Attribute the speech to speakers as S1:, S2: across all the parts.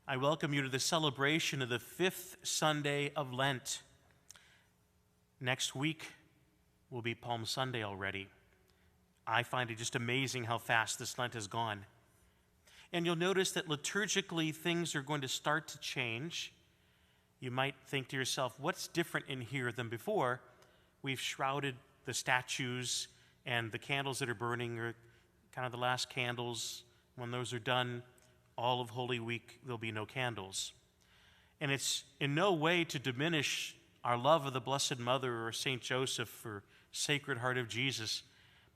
S1: I welcome you to the celebration of the fifth Sunday of Lent. Next week will be Palm Sunday already. I find it just amazing how fast this Lent has gone. And you'll notice that liturgically things are going to start to change. You might think to yourself, what's different in here than before? We've shrouded the statues, and the candles that are burning are kind of the last candles. When those are done, all of Holy Week, there'll be no candles. And it's in no way to diminish our love of the Blessed Mother or St. Joseph or Sacred Heart of Jesus,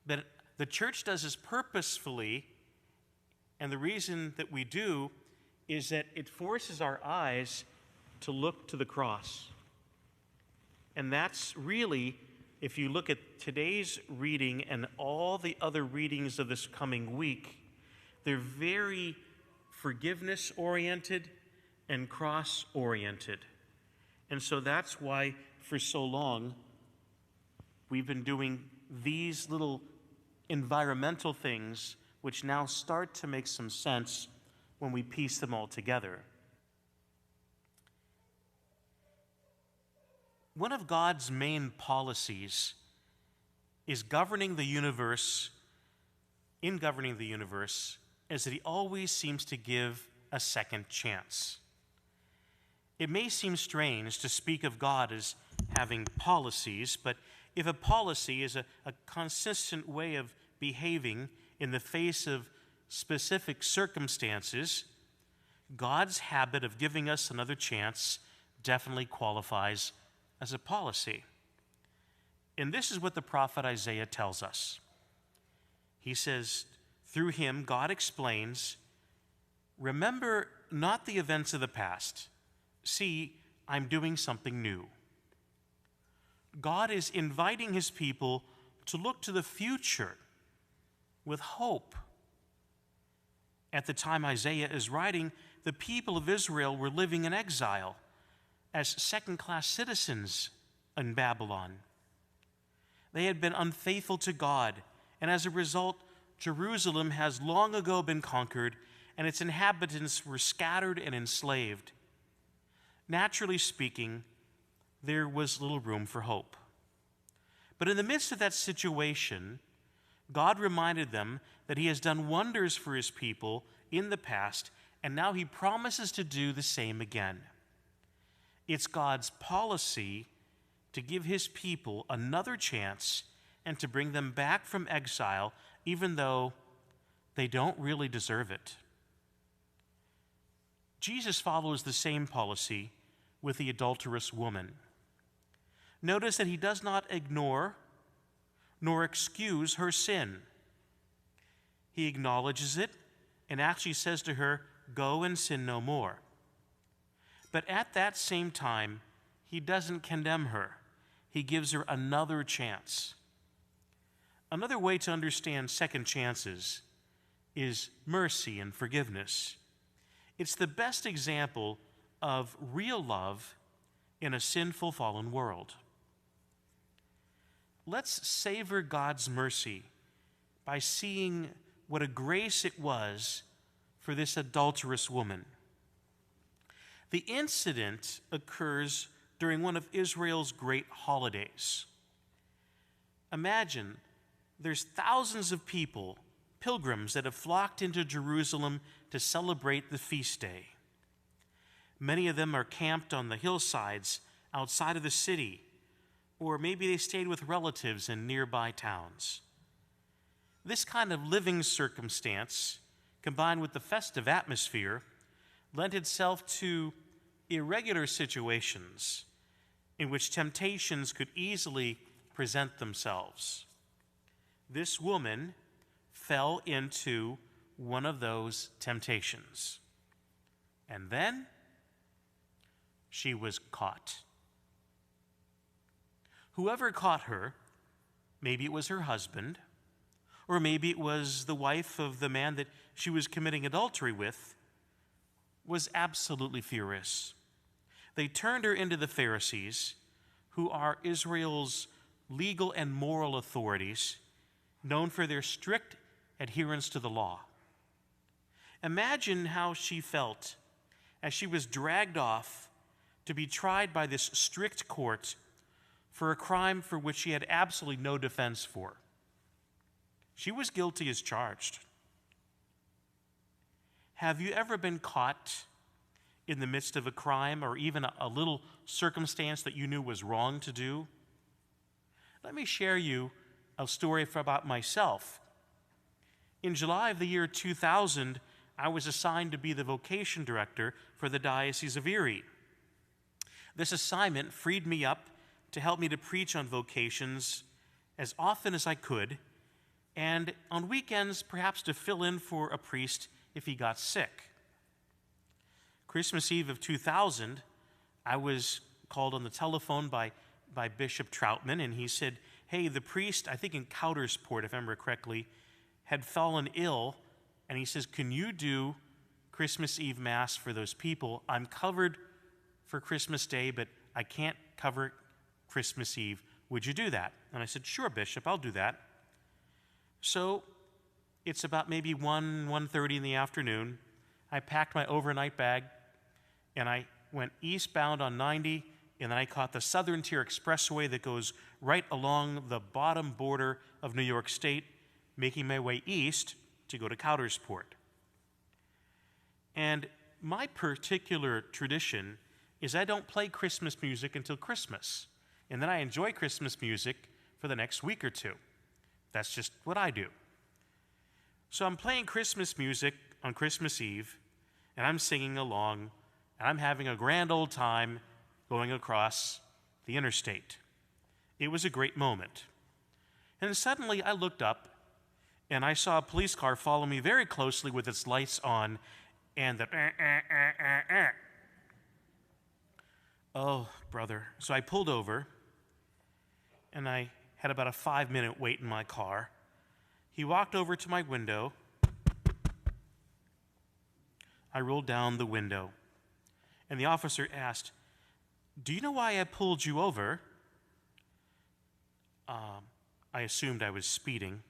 S1: but the Church does this purposefully, and the reason that we do is that it forces our eyes to look to the cross. And that's really, if you look at today's reading and all the other readings of this coming week, they're very forgiveness-oriented and cross-oriented. And so that's why for so long we've been doing these little environmental things which now start to make some sense when we piece them all together. One of God's main policies is governing the universe, is that he always seems to give a second chance. It may seem strange to speak of God as having policies, but if a policy is a consistent way of behaving in the face of specific circumstances, God's habit of giving us another chance definitely qualifies as a policy. And this is what the prophet Isaiah tells us. He says, through him, God explains, remember not the events of the past. See, I'm doing something new. God is inviting his people to look to the future with hope. At the time Isaiah is writing, the people of Israel were living in exile as second-class citizens in Babylon. They had been unfaithful to God, and as a result, Jerusalem has long ago been conquered, and its inhabitants were scattered and enslaved. Naturally speaking, there was little room for hope. But in the midst of that situation, God reminded them that he has done wonders for his people in the past, and now he promises to do the same again. It's God's policy to give his people another chance and to bring them back from exile, even though they don't really deserve it. Jesus follows the same policy with the adulterous woman. Notice that he does not ignore nor excuse her sin. He acknowledges it and actually says to her, "Go and sin no more." But at that same time, he doesn't condemn her. He gives her another chance. Another way to understand second chances is mercy and forgiveness. It's the best example of real love in a sinful, fallen world. Let's savor God's mercy by seeing what a grace it was for this adulterous woman. The incident occurs during one of Israel's great holidays. Imagine there's thousands of people, pilgrims, that have flocked into Jerusalem to celebrate the feast day. Many of them are camped on the hillsides outside of the city, or maybe they stayed with relatives in nearby towns. This kind of living circumstance, combined with the festive atmosphere, lent itself to irregular situations in which temptations could easily present themselves. This woman fell into one of those temptations. And then she was caught. Whoever caught her, maybe it was her husband, or maybe it was the wife of the man that she was committing adultery with, was absolutely furious. They turned her into the Pharisees, who are Israel's legal and moral authorities, known for their strict adherence to the law. Imagine how she felt as she was dragged off to be tried by this strict court for a crime for which she had absolutely no defense for. She was guilty as charged. Have you ever been caught in the midst of a crime or even a little circumstance that you knew was wrong to do? Let me share you a story about myself. In July of the year 2000, I was assigned to be the vocation director for the Diocese of Erie. This assignment freed me up to help me to preach on vocations as often as I could, and on weekends perhaps to fill in for a priest if he got sick. Christmas Eve of 2000, I was called on the telephone by Bishop Troutman, and he said, hey, the priest, I think in Coudersport, if I remember correctly, had fallen ill, and he says, can you do Christmas Eve Mass for those people? I'm covered for Christmas Day, but I can't cover Christmas Eve. Would you do that? And I said, sure, Bishop, I'll do that. So it's about maybe 1:30 in the afternoon. I packed my overnight bag, and I went eastbound on 90, and then I caught the Southern Tier Expressway that goes right along the bottom border of New York State, making my way east to go to Coudersport. And my particular tradition is I don't play Christmas music until Christmas, and then I enjoy Christmas music for the next week or two. That's just what I do. So I'm playing Christmas music on Christmas Eve, and I'm singing along, and I'm having a grand old time going across the interstate. It was a great moment. And suddenly I looked up, and I saw a police car follow me very closely with its lights on, and the Oh, brother. So I pulled over, and I had about a 5-minute wait in my car. He walked over to my window. I rolled down the window, and the officer asked, do you know why I pulled you over? I assumed I was speeding.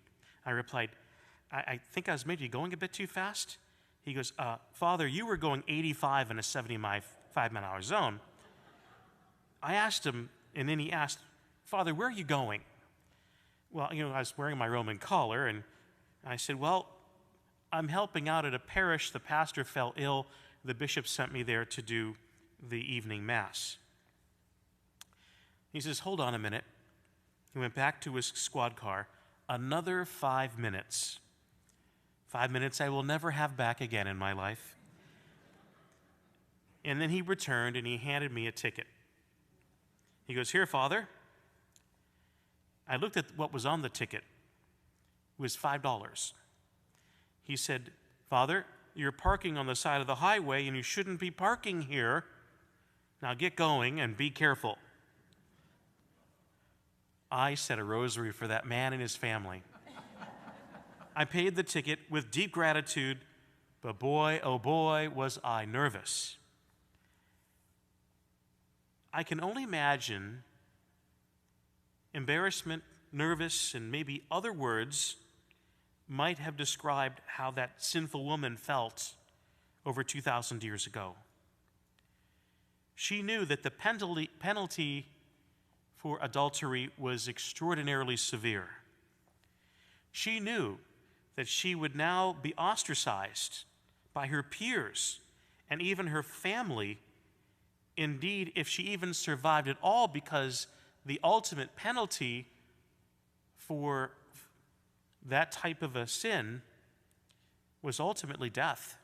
S1: I replied, I think I was maybe going a bit too fast. He goes, Father, you were going 85 in a 75-mile-an-hour zone. I asked him, and then he asked, Father, where are you going? Well, I was wearing my Roman collar, and I said, well, I'm helping out at a parish. The pastor fell ill. The bishop sent me there to do the evening mass. He says, hold on a minute. He went back to his squad car. Another 5 minutes. 5 minutes I will never have back again in my life. And then he returned, and he handed me a ticket. He goes, here, Father. I looked at what was on the ticket. It was $5. He said, Father, you're parking on the side of the highway, and you shouldn't be parking here. Now get going and be careful. I said a rosary for that man and his family. I paid the ticket with deep gratitude, but boy, oh boy, was I nervous. I can only imagine embarrassment, nervous, and maybe other words might have described how that sinful woman felt over 2,000 years ago. She knew that the penalty for adultery was extraordinarily severe. She knew that she would now be ostracized by her peers and even her family, indeed, if she even survived at all, because the ultimate penalty for that type of a sin was ultimately death.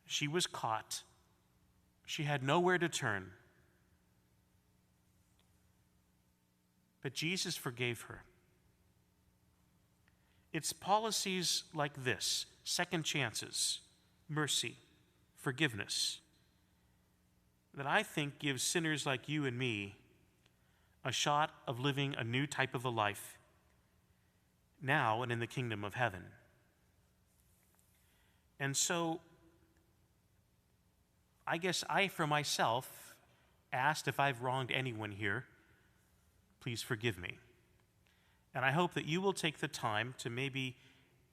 S1: She was caught. She had nowhere to turn. But Jesus forgave her. It's policies like this, second chances, mercy, forgiveness, that I think gives sinners like you and me a shot of living a new type of a life now and in the kingdom of heaven. And so I guess I, for myself, asked if I've wronged anyone here, please forgive me. And I hope that you will take the time to maybe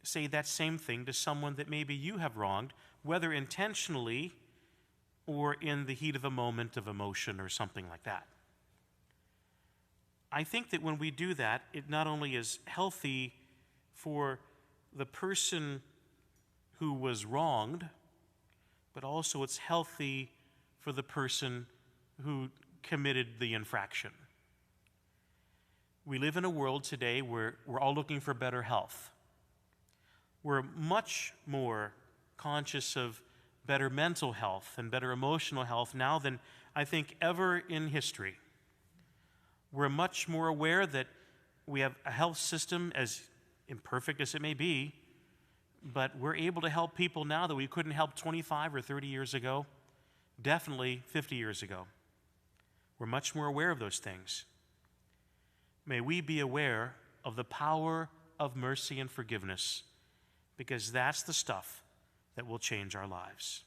S1: say that same thing to someone that maybe you have wronged, whether intentionally or in the heat of a moment of emotion or something like that. I think that when we do that, it not only is healthy for the person who was wronged, but also it's healthy for the person who committed the infraction. We live in a world today where we're all looking for better health. We're much more conscious of better mental health and better emotional health now than I think ever in history. We're much more aware that we have a health system, as imperfect as it may be, but we're able to help people now that we couldn't help 25 or 30 years ago, definitely 50 years ago. We're much more aware of those things. May we be aware of the power of mercy and forgiveness, because that's the stuff that will change our lives.